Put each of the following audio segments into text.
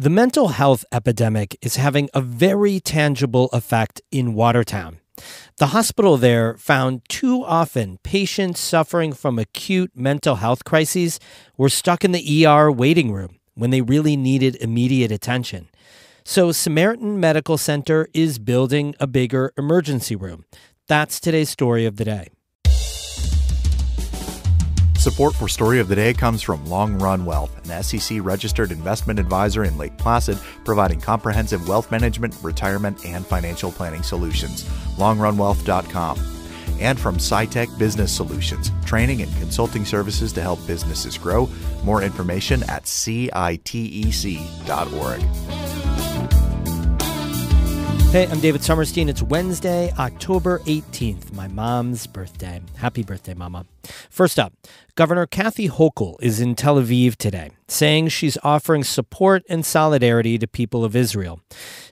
The mental health epidemic is having a very tangible effect in Watertown. The hospital there found too often patients suffering from acute mental health crises were stuck in the ER waiting room when they really needed immediate attention. So Samaritan Medical Center is building a bigger emergency room. That's today's story of the day. Support for Story of the Day comes from Long Run Wealth, an SEC-registered investment advisor in Lake Placid, providing comprehensive wealth management, retirement, and financial planning solutions. LongRunWealth.com. And from SciTech Business Solutions, training and consulting services to help businesses grow. More information at citec.org. Hey, I'm David Sommerstein. It's Wednesday, October 18th, my mom's birthday. Happy birthday, Mama. First up, Governor Kathy Hochul is in Tel Aviv today, saying she's offering support and solidarity to people of Israel.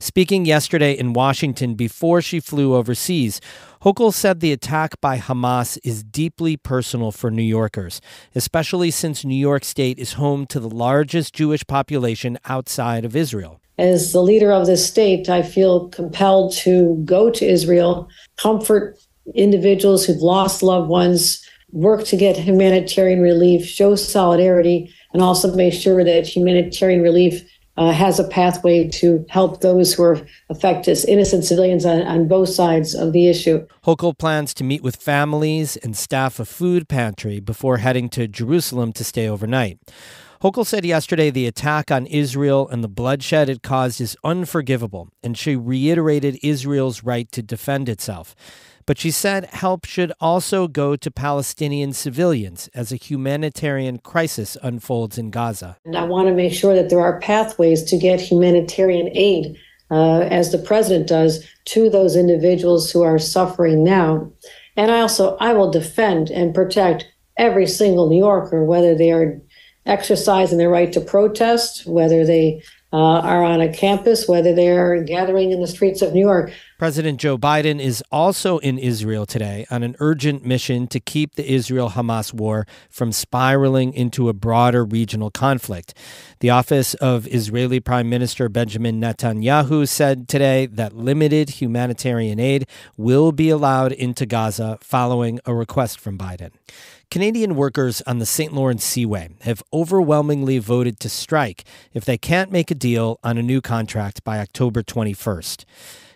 Speaking yesterday in Washington before she flew overseas, Hochul said the attack by Hamas is deeply personal for New Yorkers, especially since New York State is home to the largest Jewish population outside of Israel. As the leader of this state, I feel compelled to go to Israel, comfort individuals who've lost loved ones, work to get humanitarian relief, show solidarity, and also make sure that humanitarian relief has a pathway to help those who are affected as innocent civilians on both sides of the issue. Hochul plans to meet with families and staff a food pantry before heading to Jerusalem to stay overnight. Hochul said yesterday the attack on Israel and the bloodshed it caused is unforgivable, and she reiterated Israel's right to defend itself. But she said help should also go to Palestinian civilians as a humanitarian crisis unfolds in Gaza. And I want to make sure that there are pathways to get humanitarian aid, as the president does, to those individuals who are suffering now. And I will defend and protect every single New Yorker, whether they are exercising their right to protest, whether they are on a campus, whether they're gathering in the streets of New York. President Joe Biden is also in Israel today on an urgent mission to keep the Israel-Hamas war from spiraling into a broader regional conflict. The office of Israeli Prime Minister Benjamin Netanyahu said today that limited humanitarian aid will be allowed into Gaza following a request from Biden. Canadian workers on the St. Lawrence Seaway have overwhelmingly voted to strike if they can't make a deal on a new contract by October 21st.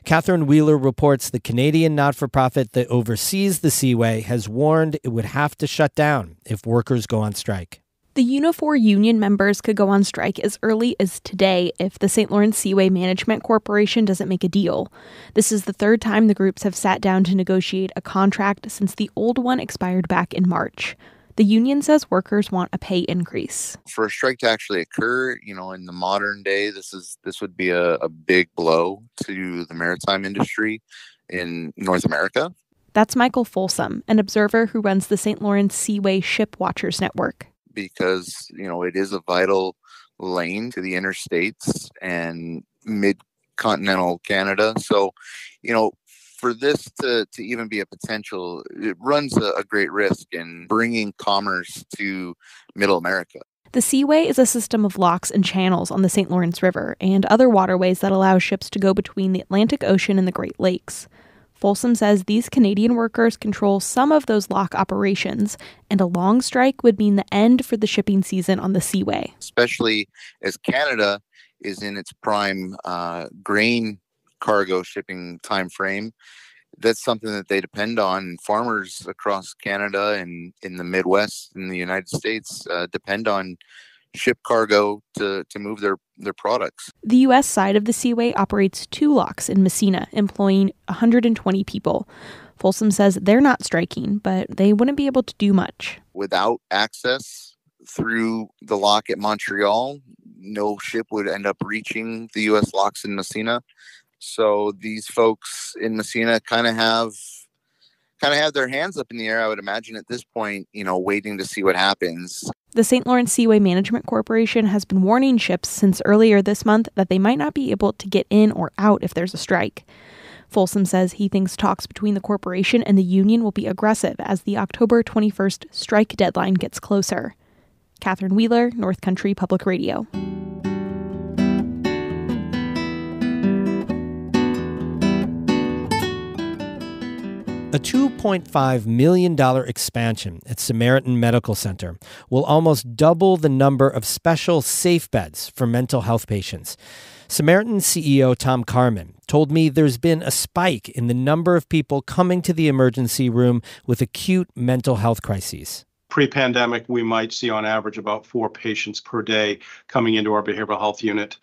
Catherine Wheeler reports the Canadian not-for-profit that oversees the Seaway has warned it would have to shut down if workers go on strike. The Unifor union members could go on strike as early as today if the St. Lawrence Seaway Management Corporation doesn't make a deal. This is the third time the groups have sat down to negotiate a contract since the old one expired back in March. The union says workers want a pay increase. For a strike to actually occur, in the modern day, this would be a big blow to the maritime industry in North America. That's Michael Folsom, an observer who runs the St. Lawrence Seaway Ship Watchers Network. Because, it is a vital lane to the interstates and mid-continental Canada. So, for this to even be a potential, it runs a great risk in bringing commerce to Middle America. The Seaway is a system of locks and channels on the St. Lawrence River and other waterways that allow ships to go between the Atlantic Ocean and the Great Lakes. Folsom says these Canadian workers control some of those lock operations, and a long strike would mean the end for the shipping season on the Seaway. Especially as Canada is in its prime grain cargo shipping time frame. That's something that they depend on. Farmers across Canada and in the Midwest in the United States depend on ship cargo to move their products. The U.S. side of the Seaway operates 2 locks in Messina, employing 120 people. Folsom says they're not striking, but they wouldn't be able to do much. Without access through the lock at Montreal, no ship would end up reaching the U.S. locks in Messina. So these folks in Messina kind of have their hands up in the air, I would imagine, at this point, waiting to see what happens. The St. Lawrence Seaway Management Corporation has been warning ships since earlier this month that they might not be able to get in or out if there's a strike. Folsom says he thinks talks between the corporation and the union will be aggressive as the October 21st strike deadline gets closer. Catherine Wheeler, North Country Public Radio. A $2.5 million expansion at Samaritan Medical Center will almost double the number of special safe beds for mental health patients. Samaritan CEO Tom Carmen told me there's been a spike in the number of people coming to the emergency room with acute mental health crises. Pre-pandemic, we might see on average about 4 patients per day coming into our behavioral health unit.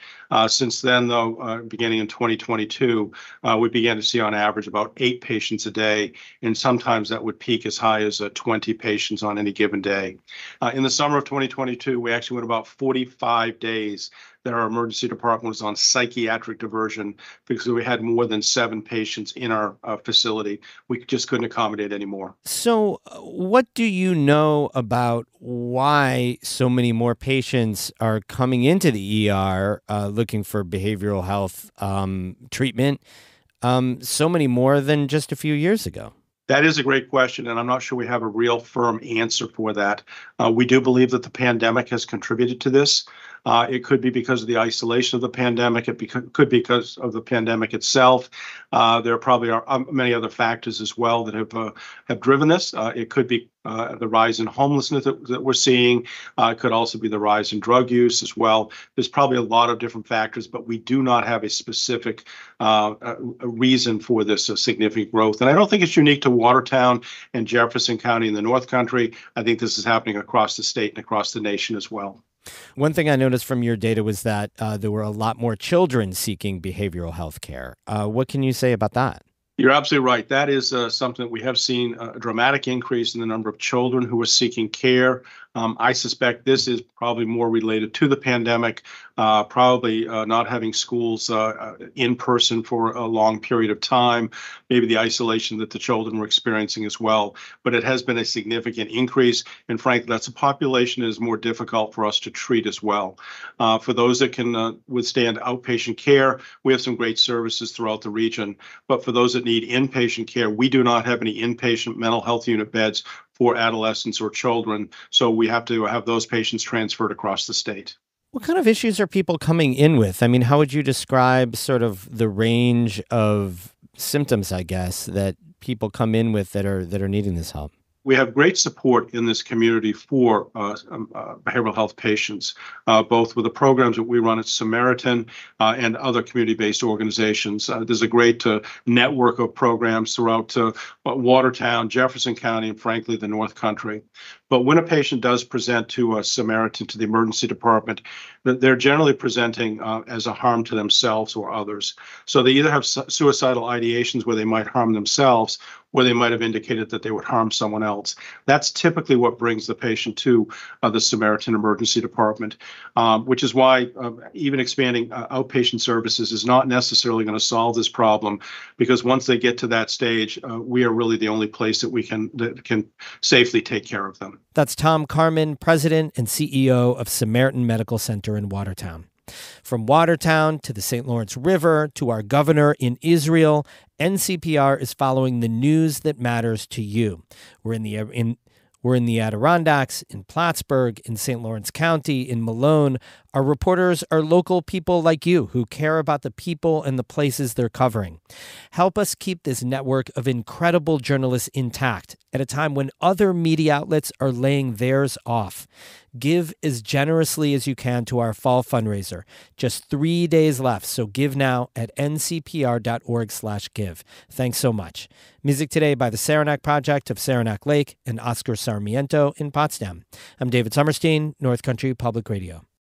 Since then, though, beginning in 2022, we began to see on average about 8 patients a day, and sometimes that would peak as high as 20 patients on any given day. In the summer of 2022, we actually went about 45 days that our emergency department was on psychiatric diversion because we had more than 7 patients in our facility. We just couldn't accommodate anymore. So what do you know about why so many more patients are coming into the ER looking for behavioral health treatment, so many more than just a few years ago? That is a great question, and I'm not sure we have a real firm answer for that. We do believe that the pandemic has contributed to this. It could be because of the isolation of the pandemic. It could be because of the pandemic itself. There probably are many other factors as well that have driven this. It could be the rise in homelessness that we're seeing. It could also be the rise in drug use as well. There's probably a lot of different factors, but we do not have a specific reason for this significant growth. And I don't think it's unique to Watertown and Jefferson County in the North Country. I think this is happening across the state and across the nation as well. One thing I noticed from your data was that there were a lot more children seeking behavioral health care. What can you say about that? You're absolutely right. That is something that we have seen a dramatic increase in the number of children who are seeking care. I suspect this is probably more related to the pandemic, probably not having schools in person for a long period of time, maybe the isolation that the children were experiencing as well. But it has been a significant increase. And frankly, that's a population that is more difficult for us to treat as well. For those that can withstand outpatient care, we have some great services throughout the region. But for those that need inpatient care, we do not have any inpatient mental health unit beds for adolescents or children. So we have to have those patients transferred across the state. What kind of issues are people coming in with? I mean, how would you describe sort of the range of symptoms, I guess, that people come in with that are needing this help? We have great support in this community for behavioral health patients, both with the programs that we run at Samaritan and other community-based organizations. There's a great network of programs throughout Watertown, Jefferson County, and frankly, the North Country. But when a patient does present to Samaritan, to the emergency department, they're generally presenting as a harm to themselves or others. So they either have suicidal ideations where they might harm themselves, or they might have indicated that they would harm someone else. That's typically what brings the patient to the Samaritan Emergency Department, which is why even expanding outpatient services is not necessarily going to solve this problem, because once they get to that stage, we are really the only place that can safely take care of them. That's Tom Carmen, President and CEO of Samaritan Medical Center in Watertown. From Watertown to the St. Lawrence River to our governor in Israel, NCPR is following the news that matters to you. We're in the Adirondacks, in Plattsburgh, in St. Lawrence County, in Malone. Our reporters are local people like you who care about the people and the places they're covering. Help us keep this network of incredible journalists intact at a time when other media outlets are laying theirs off. Give as generously as you can to our fall fundraiser. Just 3 days left, so give now at ncpr.org/give. Thanks so much. Music today by the Saranac Project of Saranac Lake and Oscar Sarmiento in Potsdam. I'm David Sommerstein, North Country Public Radio.